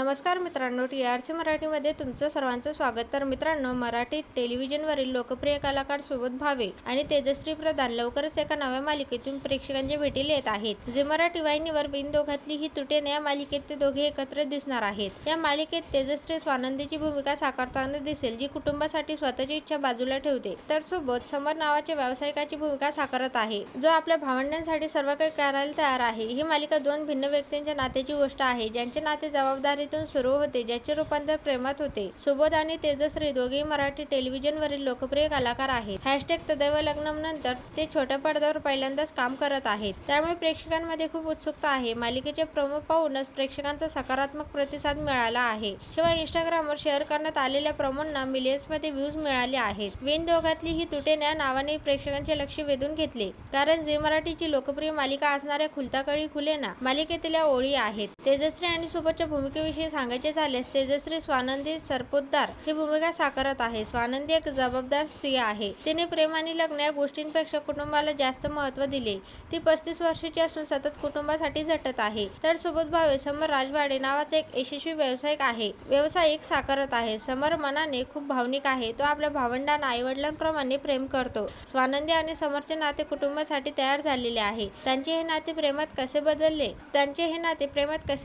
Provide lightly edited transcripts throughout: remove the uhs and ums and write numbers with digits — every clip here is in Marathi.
नमस्कार मित्रांनो, TRC मराठीमध्ये तुमचं सर्वांचं स्वागत। तर मित्रांनो, मराठी टेलिव्हिजनवरील लोकप्रिय कलाकार सुबोध भावे आणि तेजश्री प्रधान लवकरच एका नव्या मालिकेतून प्रेक्षकांच्या भेटीला येत आहेत। झी मराठी वाहिनीवर बिनदोघातली ही तुटेन या मालिकेत ते दोघे एकत्र दिसणार आहेत। या मालिकेत तेजश्री स्वानंदीची भूमिका साकारताना दिसेल, जी कुटुंबासाठी स्वतःची इच्छा बाजूला ठेवते, तर सुबोध समर नावाच्या व्यावसायिकाची भूमिका साकारत आहे, जो आपल्या भावंडांसाठी सर्व काही करायला तयार आहे। ही मालिका दोन भिन्न व्यक्तींच्या नात्याची गोष्ट आहे, ज्यांचे नाते जबाबदारीतून सुरू होते, ज्याचे रूपांतर प्रेमात होते। सुबोध आणि तेजश्री दोघेही मराठी टेलिव्हिजनवरील लोकप्रिय कलाकार आहेत। #तदैव लग्नम नंतर ते छोट्या पडद्यावर पहिल्यांदाच काम करत आहेत, त्यामुळे प्रेक्षकांमध्ये खूप उत्सुकता आहे। मालिकेचे प्रोमो पाहूनच प्रेक्षकांचा सकारात्मक प्रतिसाद मिळाला आहे। शिवाय इंस्टाग्रामवर शेअर करण्यात आलेल्या प्रोमोंना मिलियन्समध्ये व्ह्यूज मिळाले आहेत। बिनदोघातली ही तुटेन या नावाने प्रेक्षकांचे लक्ष वेधून घेतले, कारण झी मराठीची लोकप्रिय मालिका असणाऱ्या खुलता कळी खुलेना मालिकेतील या ओळी आहेत। तेजश्री आणि सुबोधच्या भूमिकेविषयी सांगायचे झाल्यास, तेजश्री स्वानंदी सरपोतदार ही भूमिका साकारत आहे। स्वानंदी एक जबाबदार स्त्री आहे। तिने प्रेम आणि लग्न या गोष्टींपेक्षा कुटुंबाला जास्त महत्त्व दिले। ती 35 वर्षाची असून सतत कुटुंबासाठी झटत आहे। तर सुबोध भावे समर राजवाडे नावाचा एक यशस्वी व्यावसायिक साकारत आहे। समर मनाने खूप भावनिक आहे। तो आपल्या भावंडांना आईवडिलांप्रमाणे प्रेम करतो। स्वानंदी आणि समरचे नाते कुटुंबासाठी तयार झालेले आहे। त्यांचे हे नाते प्रेमात कसे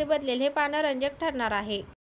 बदलेल हे पाहणं रंजक ठरणार आहे।